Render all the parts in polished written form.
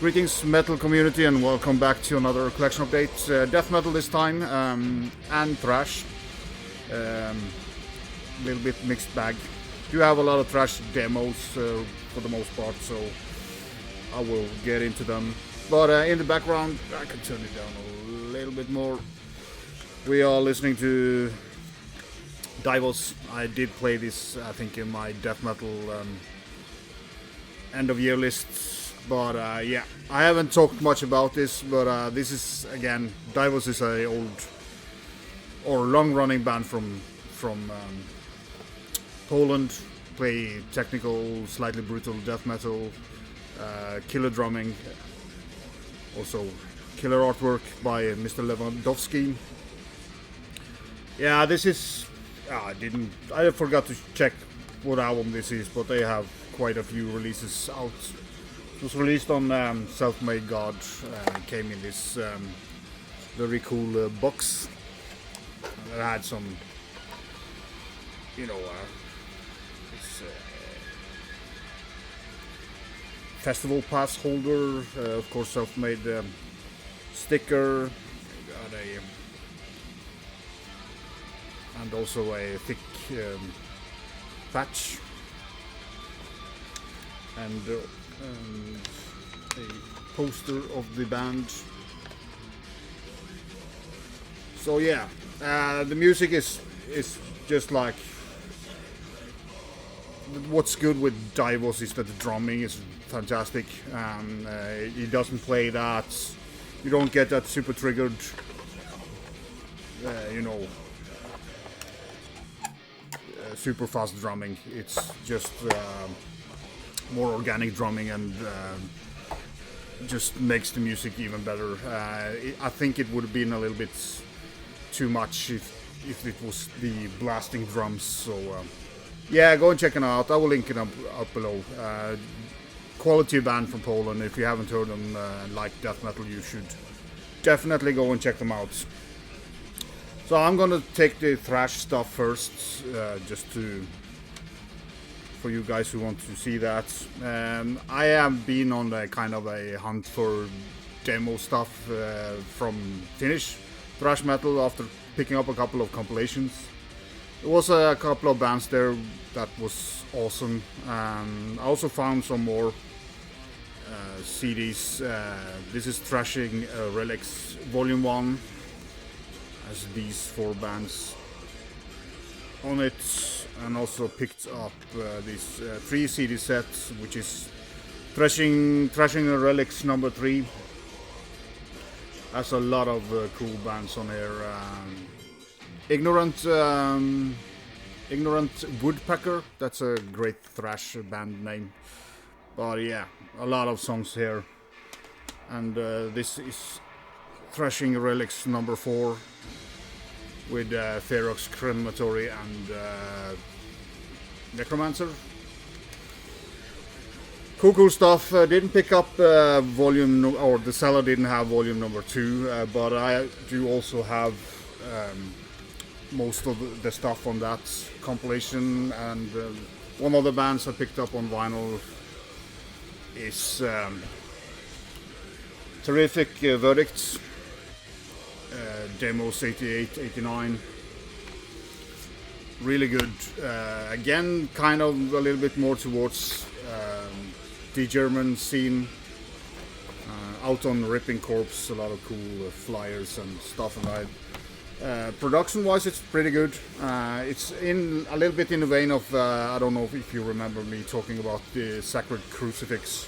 Greetings, metal community, and welcome back to another collection update. Death metal this time, and thrash. Little bit mixed bag. Do have a lot of thrash demos for the most part, so I will get into them. But in the background, I can turn it down a little bit more. We are listening to Divos. I did play this, I think, in my death metal end of year lists. But yeah, I haven't talked much about this, but this is, again, Divos is a old or long-running band from Poland. Play technical, slightly brutal death metal, killer drumming, also killer artwork by Mr. Lewandowski. Yeah, this is. I forgot to check what album this is, but they have quite a few releases out. It was released on Self-Made God. Came in this very cool box. It had some, this festival pass holder, of course, self-made sticker. Got and also a thick patch and a poster of the band. So yeah, the music is just like, what's good with Divos is that the drumming is fantastic. He doesn't play that, you don't get that super triggered, super fast drumming. It's just more organic drumming, and just makes the music even better. I think it would have been a little bit too much if it was the blasting drums. So yeah, go and check it out. I will link it up below. Quality band from Poland. If you haven't heard them, like death metal, you should definitely go and check them out. So I'm gonna take the thrash stuff first, just for you guys who want to see that. I have been on a kind of a hunt for demo stuff from Finnish thrash metal after picking up a couple of compilations. There was a couple of bands there that was awesome. I also found some more CDs. This is Thrashing Relics Volume 1. Has these 4 bands on it, and also picked up these 3 CD sets, which is Thrashing Relics number 3. Has a lot of cool bands on here. Ignorant Woodpecker, that's a great thrash band name. But yeah, a lot of songs here. And this is Thrashing Relics number 4 with Ferox Crematory and Necromancer. Cool stuff. Didn't pick up volume, or the seller didn't have volume number 2, but I do also have most of the stuff on that compilation. And one of the bands I picked up on vinyl is terrific Verdicts. Demos 88, 89. Really good. Again, kind of a little bit more towards the German scene. Out on Ripping Corpse, a lot of cool flyers and stuff. And production-wise, it's pretty good. It's in a little bit in the vein of, I don't know if you remember me talking about the Sacred Crucifix,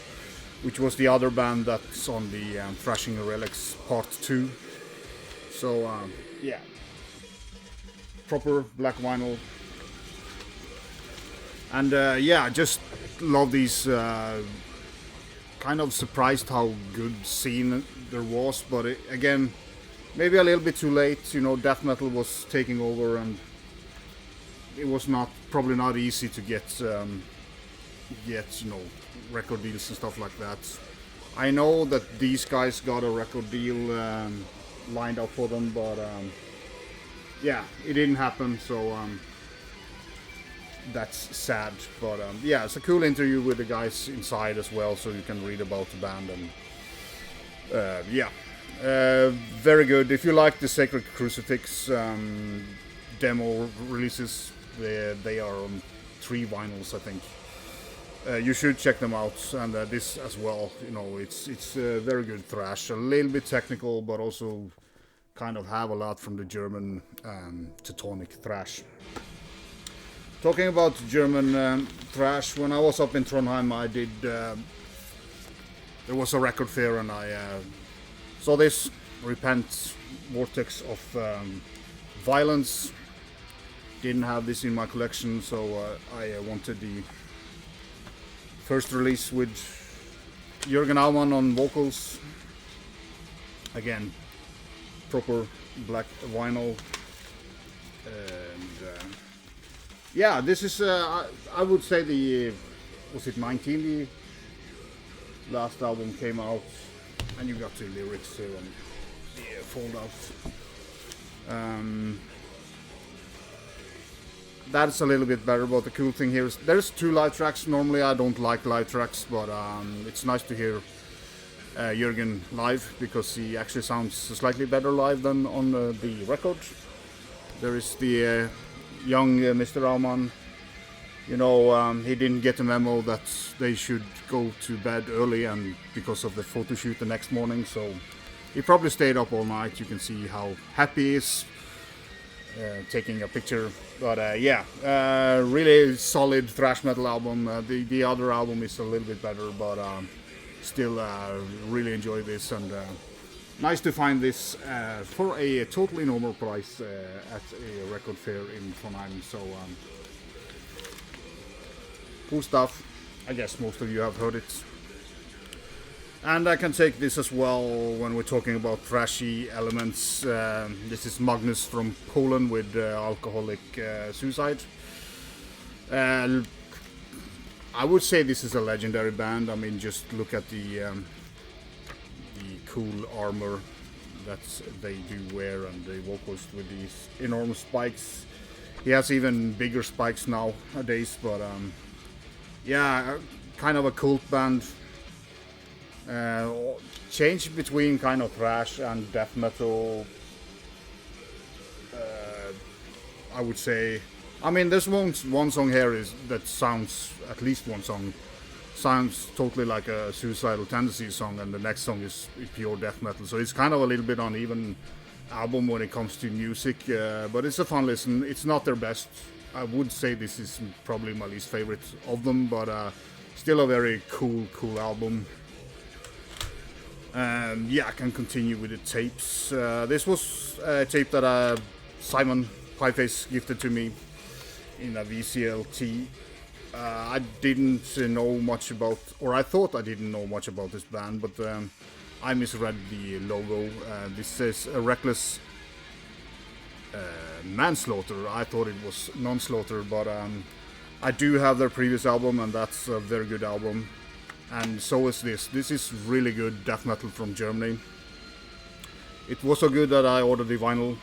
which was the other band that's on the Thrashing Relics Part 2. So yeah, proper black vinyl, and yeah, just love these. Kind of surprised how good scene there was, but again, maybe a little bit too late. Death metal was taking over, and it was probably not easy to get record deals and stuff like that. I know that these guys got a record deal lined up for them, but yeah, it didn't happen, so that's sad. But yeah, it's a cool interview with the guys inside as well, so you can read about the band and Yeah, very good. If you like the Sacred Crucifix demo releases, they are on 3 vinyls, I think. You should check them out, and this as well. You know, it's very good thrash, a little bit technical, but also kind of have a lot from the German Teutonic thrash. Talking about German thrash, when I was up in Trondheim, I did. There was a record fair, and I saw this Repent Vortex of Violence. Didn't have this in my collection, so I wanted the first release with Jürgen Aumann on vocals. Again, proper black vinyl. And yeah, this is, I would say was it 19, the last album came out. And you got the lyrics here on the fold-out. That's a little bit better, but the cool thing here is there's 2 live tracks. Normally I don't like live tracks, but it's nice to hear Jürgen live, because he actually sounds slightly better live than on the record. There is the young Mr. Aumann. You know, he didn't get the memo that they should go to bed early, and because of the photo shoot the next morning, so he probably stayed up all night. You can see how happy he is taking a picture. But yeah, really solid thrash metal album. The other album is a little bit better, but still really enjoy this, and nice to find this for a totally normal price at a record fair in Trondheim. So cool stuff. I guess most of you have heard it. And I can take this as well when we're talking about thrashy elements. This is Magnus from Poland with Alcoholic Suicide. I would say this is a legendary band. I mean, just look at the cool armor that they do wear, and the vocals with these enormous spikes. He has even bigger spikes nowadays, but yeah, kind of a cult band. Change between kind of thrash and death metal. I would say. I mean, there's one song here that sounds, at least one song sounds totally like a Suicidal Tendencies song, and the next song is pure death metal. So it's kind of a little bit uneven album when it comes to music, but it's a fun listen. It's not their best. I would say this is probably my least favorite of them, but still a very cool album. Yeah, I can continue with the tapes. This was a tape that Simon Pieface gifted to me in a VCLT. I didn't know much about, or I thought I didn't know much about this band, but I misread the logo. This says a Reckless Manslaughter. I thought it was Non-Slaughter, but I do have their previous album, and that's a very good album. And so is this. This is really good death metal from Germany. It was so good that I ordered the vinyl,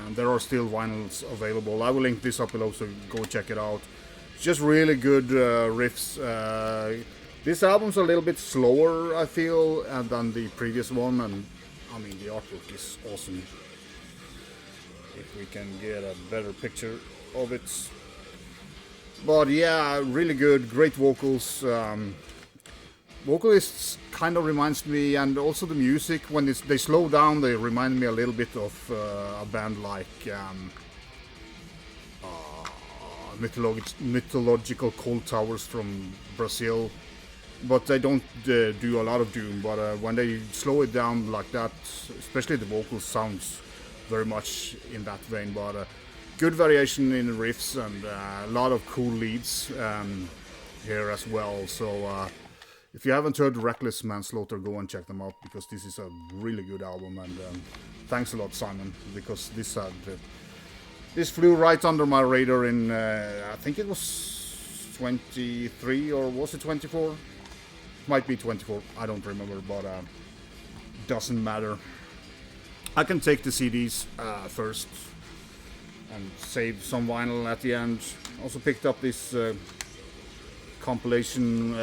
and there are still vinyls available. I will link this up below, so go check it out. It's just really good riffs. This album's a little bit slower, I feel, than the previous one, and I mean, the artwork is awesome. If we can get a better picture of it. But yeah, really good, great vocals. Vocalists kind of reminds me, and also the music, when they slow down, they remind me a little bit of a band like mythological Cold Towers from Brazil, but they don't do a lot of doom. But when they slow it down like that, especially the vocals, sounds very much in that vein. But good variation in the riffs, and a lot of cool leads here as well. So if you haven't heard Reckless Manslaughter, go and check them out, because this is a really good album. And thanks a lot, Simon, because this flew right under my radar in I think it was 23, or was it 24? Might be 24, I don't remember, but doesn't matter. I can take the CDs first and save some vinyl at the end. Also picked up this compilation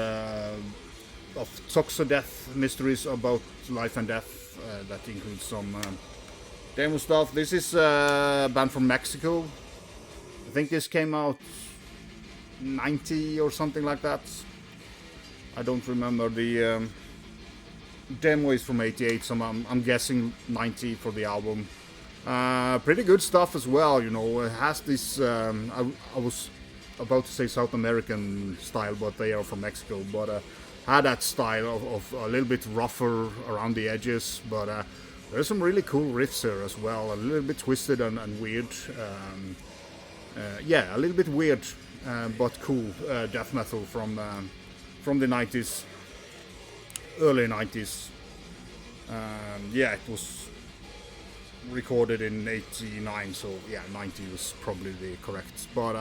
of Toxodeath, Mysteries About Life and Death. That includes some demo stuff. This is a band from Mexico. I think this came out 90 or something like that. I don't remember. The demo is from 88, so I'm guessing 90 for the album. Pretty good stuff as well, you know. It has this, I was about to say South American style, but they are from Mexico. But had that style of a little bit rougher around the edges, but there's some really cool riffs here as well. A little bit twisted and weird. Yeah, a little bit weird, but cool death metal from the 90s, early 90s. Yeah, it was recorded in 89, so yeah, 90 was probably the correct. But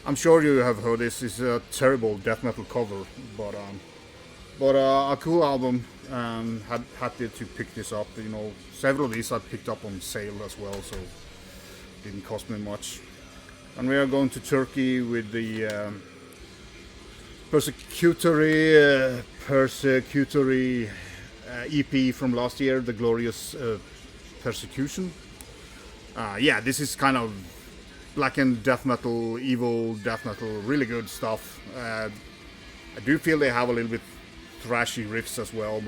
I'm sure you have heard this. It's a terrible death metal cover, but a cool album. Happy to pick this up. You know, several of these I picked up on sale as well, so didn't cost me much. And we are going to Turkey with the Persecutory EP from last year, the glorious Persecution. Yeah, this is kind of blackened death metal, evil death metal, really good stuff. I do feel they have a little bit thrashy riffs as well,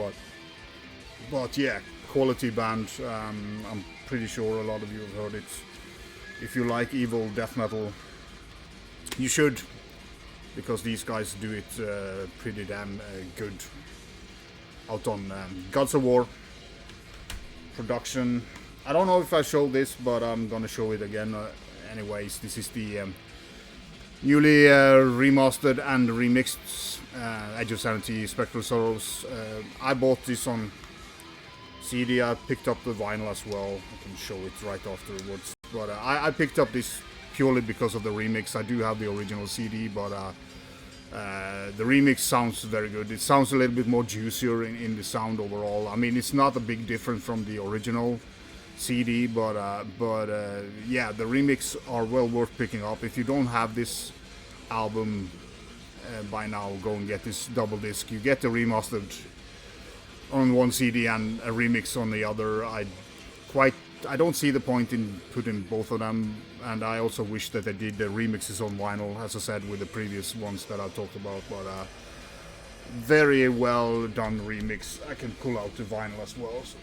but yeah, quality band. I'm pretty sure a lot of you have heard it. If you like evil death metal, you should, because these guys do it pretty damn good. Out on Gods of War production. I don't know if I showed this, but I'm gonna show it again. Anyways, this is the newly remastered and remixed Edge of Sanity, Spectral Sorrows. I bought this on CD. I picked up the vinyl as well. I can show it right afterwards. But I picked up this purely because of the remix. I do have the original CD, but the remix sounds very good. It sounds a little bit more juicier in the sound overall. I mean, it's not a big difference from the original CD, but yeah, the remix are well worth picking up. If you don't have this album by now, go and get this double disc. You get the remastered on one CD and a remix on the other. I don't see the point in putting both of them, and I also wish that they did the remixes on vinyl, as I said with the previous ones that I talked about. But very well done remix. I can pull out the vinyl as well, so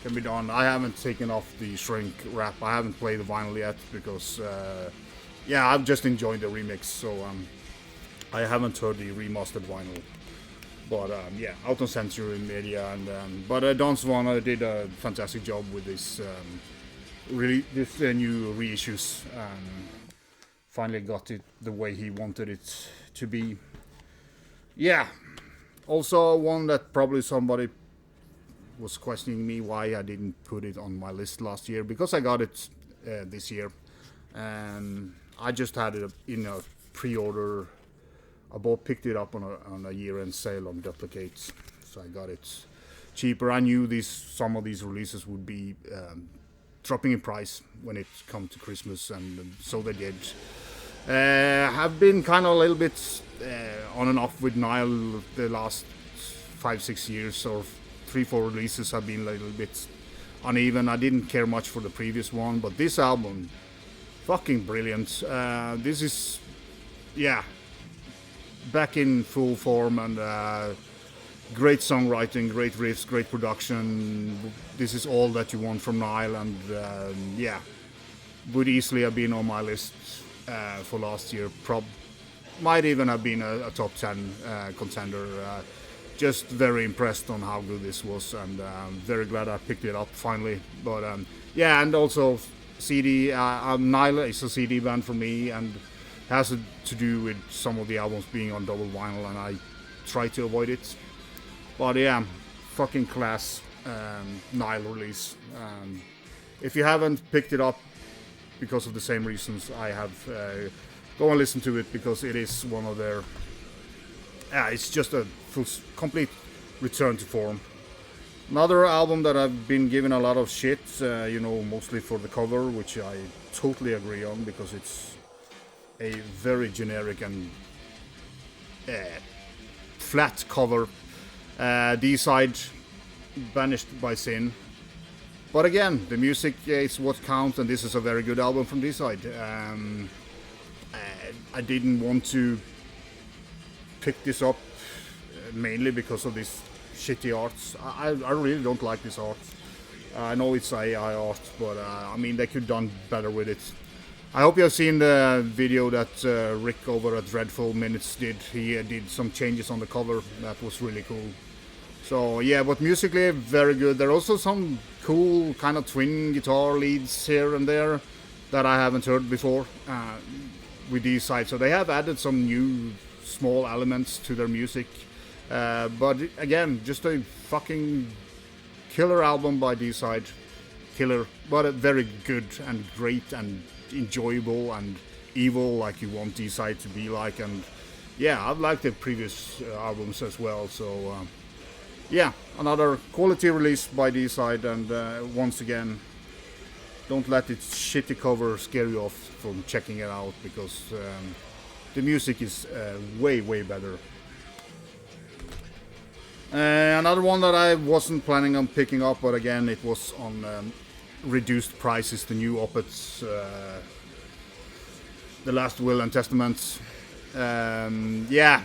can be done. I haven't taken off the shrink wrap. I haven't played the vinyl yet because yeah, I've just enjoyed the remix, so I haven't heard the remastered vinyl. But yeah, out on Century Media, and but Don Swan did a fantastic job with this new reissues. Finally got it the way he wanted it to be. Yeah, also one that probably somebody was questioning me why I didn't put it on my list last year, because I got it this year, and I just had it in a pre-order. I picked it up on a year-end sale on duplicates, so I got it cheaper. I knew some of these releases would be dropping in price when it come to Christmas, and so they did. Have been kind of a little bit on and off with Nile the last 5-6 years, or 3-4 releases have been a little bit uneven. I didn't care much for the previous one, but this album, fucking brilliant. This is, yeah, back in full form, and great songwriting, great riffs, great production. This is all that you want from Nile, and yeah, would easily have been on my list for last year. Might even have been a top 10 contender. Just very impressed on how good this was, and very glad I picked it up finally. But yeah, and also CD. Nile is a CD band for me, and has to do with some of the albums being on double vinyl, and I try to avoid it. But yeah, fucking class Nile release. If you haven't picked it up because of the same reasons I have, go and listen to it, because it is one of their... Yeah, it's just a complete return to form. Another album that I've been given a lot of shit, you know, mostly for the cover, which I totally agree on, because it's a very generic and flat cover. Deicide, Banished By Sin. But again, the music is what counts, and this is a very good album from Deicide. I didn't want to pick this up mainly because of this shitty arts. I really don't like this art. I know it's AI art, but I mean, they could have done better with it. I hope you have seen the video that Rick over at Dreadful Minutes did. He did some changes on the cover. That was really cool. So yeah, but musically very good. There are also some cool kind of twin guitar leads here and there that I haven't heard before with Deicide. So they have added some new small elements to their music. But again, just a fucking killer album by Deicide. Killer, but a very good and great and enjoyable and evil, like you want Deicide to be like. And yeah, I've liked the previous albums as well. So yeah, another quality release by Deicide, and once again, don't let its shitty cover scare you off from checking it out, because the music is way better. Another one that I wasn't planning on picking up, but again it was on reduced prices, the new Opeth's The Last Will and Testament. Yeah,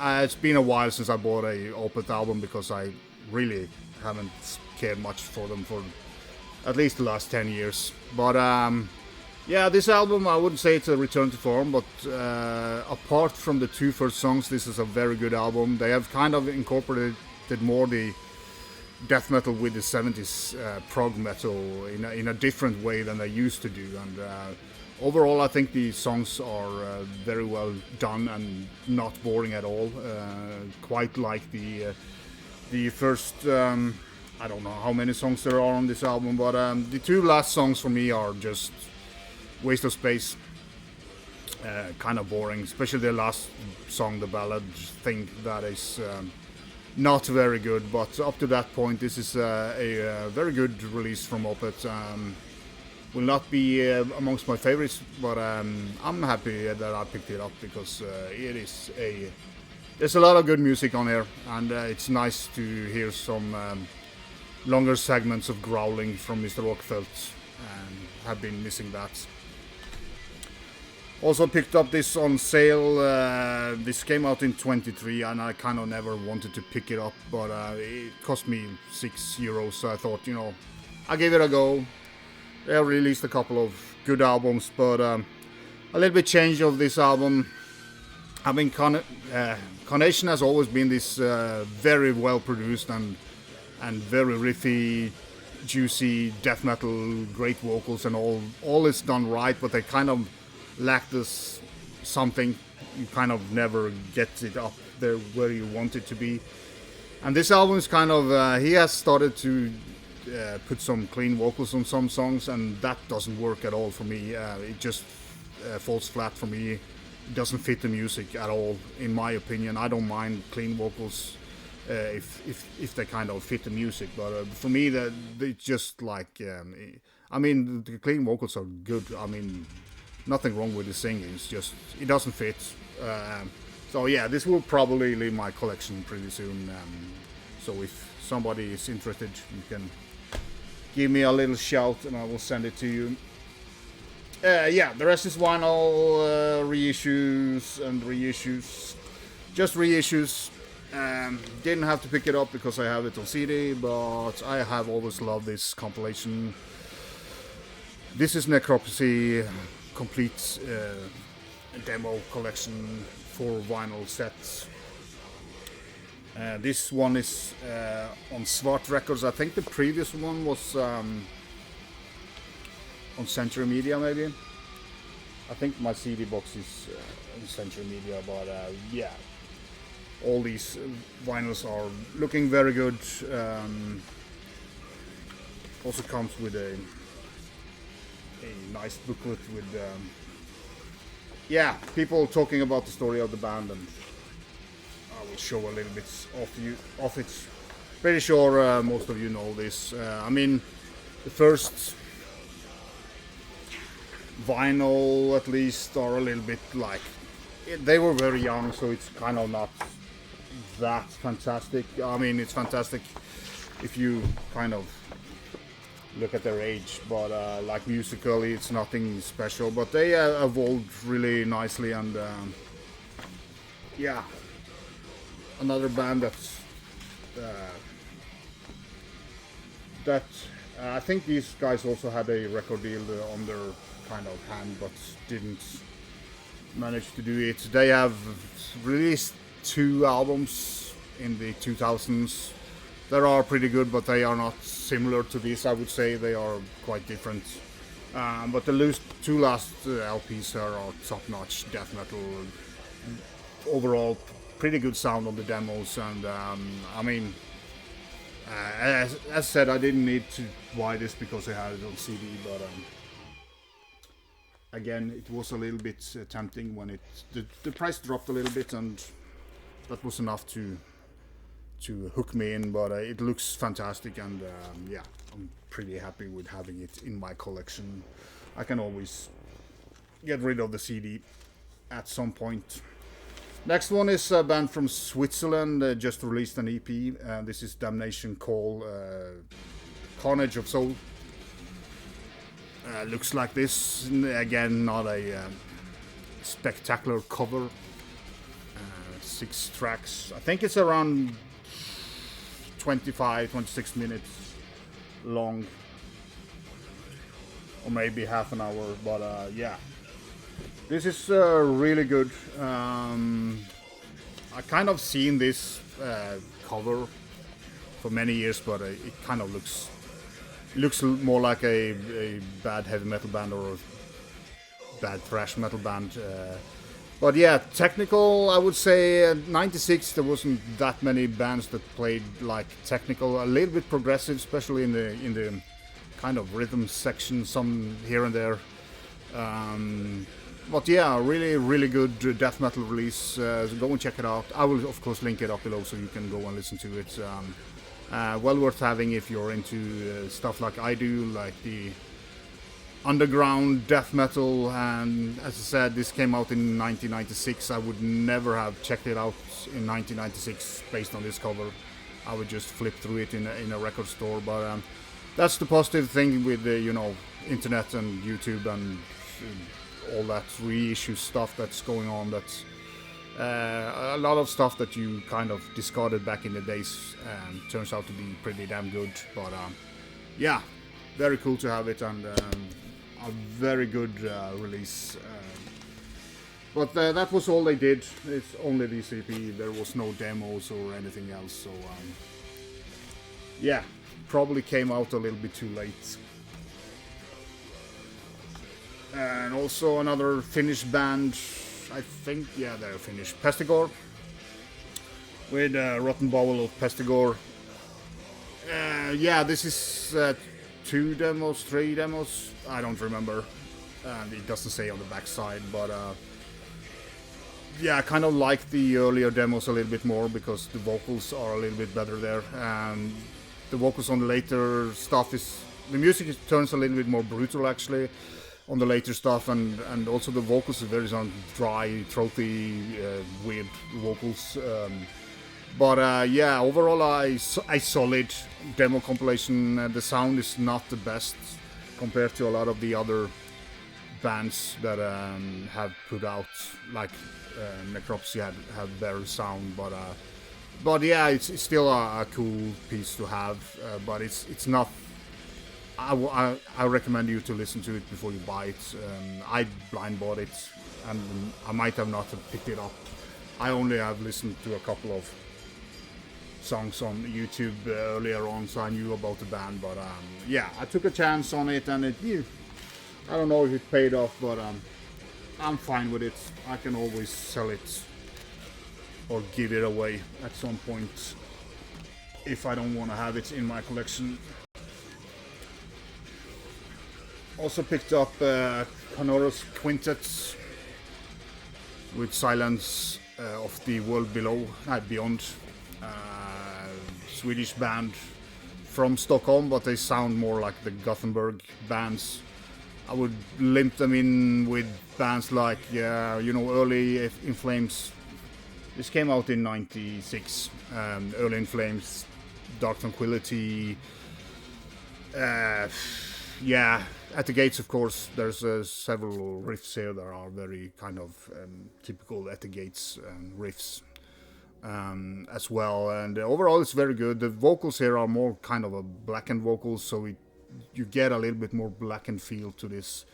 it's been a while since I bought a Opeth album, because I really haven't cared much for them for at least the last 10 years. But yeah, this album, I wouldn't say it's a return to form, but apart from the two first songs, this is a very good album. They have kind of incorporated more the death metal with the 70s prog metal in a different way than they used to do, and overall I think the songs are very well done and not boring at all, quite like the first I don't know how many songs there are on this album, but the two last songs for me are just waste of space, kind of boring, especially the last song, the ballad thing, that is not very good. But up to that point, this is a very good release from Opeth. Will not be amongst my favorites, but I'm happy that I picked it up, because there's a lot of good music on here, and it's nice to hear some longer segments of growling from Mr. Rockfeldt, and have been missing that. Also picked up this on sale. This came out in 23, and I kind of never wanted to pick it up, but it cost me €6, so I thought, I gave it a go. They have released a couple of good albums, but a little bit change of this album. I mean, Carnage has always been this very well produced and very riffy, juicy death metal, great vocals and all is done right, but they kind of lack this something. You kind of never get it up there where you want it to be. And this album is kind of, he has started to put some clean vocals on some songs, and that doesn't work at all for me. It just falls flat for me. It doesn't fit the music at all, in my opinion. I don't mind clean vocals if they kind of fit the music, but for me, they just like, I mean, the clean vocals are good. I mean, nothing wrong with the singing. It's just, it doesn't fit. So yeah, this will probably leave my collection pretty soon. So if somebody is interested, you can give me a little shout and I will send it to you. Yeah, the rest is vinyl, reissues and reissues. Just reissues. Didn't have to pick it up because I have it on CD, but I have always loved this compilation. This is Necropsy complete demo collection, 4 vinyl sets. This one is on Svart Records. I think the previous one was on Century Media, maybe. I think my CD box is on Century Media, but yeah, all these vinyls are looking very good. Also comes with a nice booklet with yeah, people talking about the story of the band, and I will show a little bit of it. Pretty sure most of you know this. I mean, the first vinyl at least are a little bit like, they were very young, so it's kind of not that fantastic. I mean, it's fantastic if you kind of look at their age, but like musically, it's nothing special. But they evolved really nicely, and yeah, another band that I think these guys also had a record deal on their kind of hand, but didn't manage to do it. They have released 2 albums in the 2000s. They are pretty good, but they are not similar to this. I would say they are quite different. But the 2 last LPs are top-notch death metal. Overall, pretty good sound on the demos, and I mean, as said, I didn't need to buy this because I had it on CD, but again, it was a little bit tempting when the price dropped a little bit, and that was enough to hook me in. But it looks fantastic, and yeah, I'm pretty happy with having it in my collection. I can always get rid of the CD at some point. Next one is a band from Switzerland, just released an EP. This is Damnation, called Carnage of Soul. Looks like this. Again, not a spectacular cover. 6 tracks. I think it's around 25-26 minutes long, or maybe half an hour, but yeah, this is really good. I kind of seen this cover for many years, but it kind of looks more like a bad heavy metal band or a bad thrash metal band. But yeah, technical, I would say 96 there wasn't that many bands that played like technical, a little bit progressive, especially in the kind of rhythm section, some here and there. But yeah, really good death metal release. So go and check it out. I will of course link it up below so you can go and listen to it. Well worth having if you're into stuff like I do, like the underground death metal. And as I said, this came out in 1996. I would never have checked it out in 1996 based on this cover. I would just flip through it in a record store. But that's the positive thing with you know, internet and YouTube and all that reissue stuff that's going on. That's a lot of stuff that you kind of discarded back in the days turns out to be pretty damn good. But yeah, very cool to have it, and a very good release. But that was all they did. It's only the EP. There was no demos or anything else. So yeah, probably came out a little bit too late. And also another Finnish band, I think, yeah, they're Finnish, Pestigore, with Rotten Bowel of Pestigore. Yeah, this is 2 demos, 3 demos, I don't remember, and it doesn't say on the backside, but yeah, I kind of like the earlier demos a little bit more because the vocals are a little bit better there. The vocals on the later stuff the music turns a little bit more brutal actually on the later stuff, and also the vocals are very dry, throaty, weird vocals. But yeah, overall a solid demo compilation. The sound is not the best compared to a lot of the other bands that have put out, like Necropsy had better sound, but yeah, it's still a cool piece to have. But it's not. I recommend you to listen to it before you buy it. I blind bought it, and I might have not picked it up. I only have listened to a couple of songs on YouTube earlier on, so I knew about the band. But yeah, I took a chance on it, and I don't know if it paid off, but I'm fine with it. I can always sell it or give it away at some point if I don't want to have it in my collection. Also picked up Canorous Quintet with Silence of the World Below, Beyond. Swedish band from Stockholm, but they sound more like the Gothenburg bands. I would limp them in with bands like, you know, early In Flames This came out in '96. Early in Flames, Dark Tranquility. Yeah, at the gates, of course, there's several riffs here that are very kind of typical at the gates riffs as well. And overall, it's very good. The vocals here are more kind of a blackened vocals, so you get a little bit more blackened feel to this.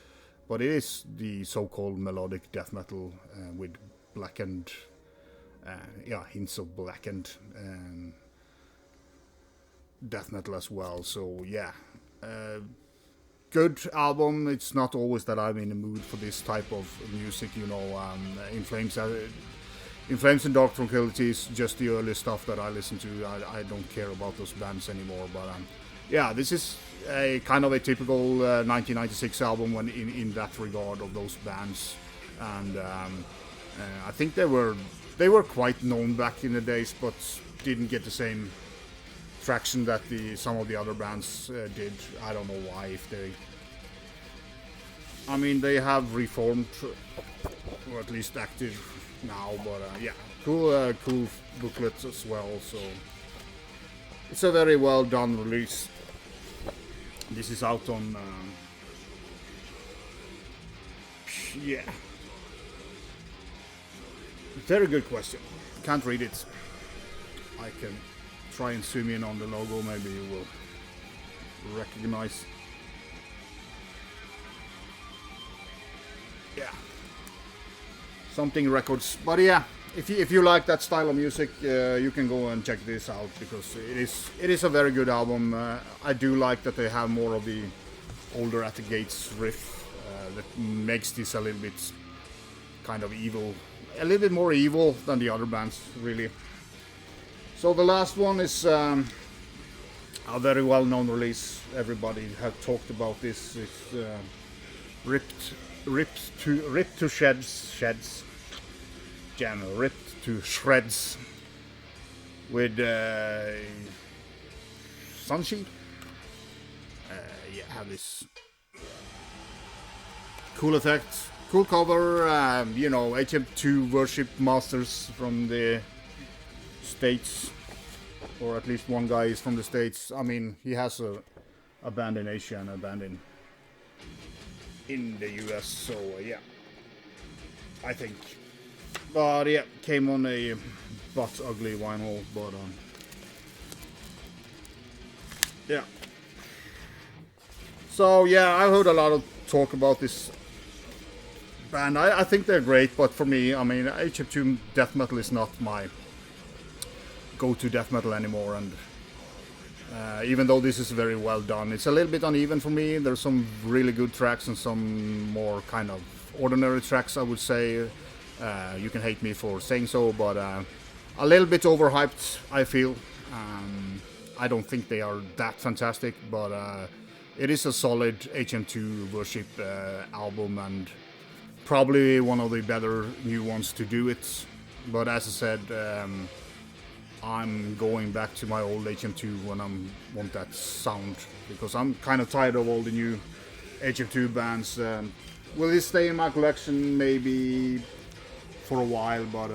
But it is the so-called melodic death metal with blackened, hints of blackened death metal as well. So yeah, good album. It's not always that I'm in the mood for this type of music, you know. In Flames and Dark Tranquility is just the early stuff that I listen to. I don't care about those bands anymore. But yeah, this is a kind of a typical 1996 album when in that regard of those bands. And I think they were quite known back in the days, but didn't get the same traction that some of the other bands did. I don't know why. I mean, they have reformed, or at least active now. But yeah, cool booklets as well. So it's a very well done release. This is out on. Yeah. Very good question. Can't read it. I can try and zoom in on the logo, maybe you will recognize. Yeah. Something Records. But yeah, if you like that style of music, you can go and check this out, because it is a very good album. I do like that they have more of the older At the Gates riff that makes this a little bit kind of evil. A little bit more evil than the other bands, really. So the last one is a very well-known release. Everybody have talked about this. It's ripped to shreds. Jam ripped to shreds with Sanshi. Yeah, have this cool effect. Cool cover, you know, HM2 worship masters from the States, or at least one guy is from the States. I mean, he has a band in Asia and a band in the US, so yeah, I think. But yeah, came on a butt ugly vinyl, but yeah. So yeah, I heard a lot of talk about this band. I think they're great, but for me, I mean, HM2 death metal is not my go-to death metal anymore, and even though this is very well done, it's a little bit uneven for me. There's some really good tracks and some more kind of ordinary tracks, I would say. You can hate me for saying so, but a little bit overhyped, I feel. I don't think they are that fantastic, but it is a solid HM2 worship album, and probably one of the better new ones to do it. But as I said, I'm going back to my old HM2 when I want that sound, because I'm kind of tired of all the new HM2 bands. Will this stay in my collection? Maybe for a while, but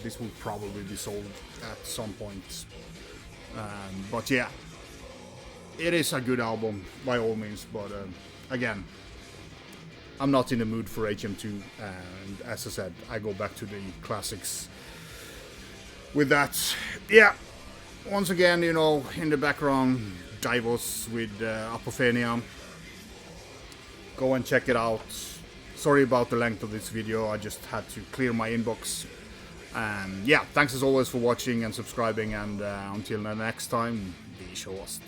this will probably be sold at some point. But yeah, it is a good album by all means, but again, I'm not in the mood for HM2, and as I said, I go back to the classics with that. Yeah, once again, you know, in the background, Divos with Apophenia. Go and check it out. Sorry about the length of this video, I just had to clear my inbox. Yeah, thanks as always for watching and subscribing, and until the next time, be show us.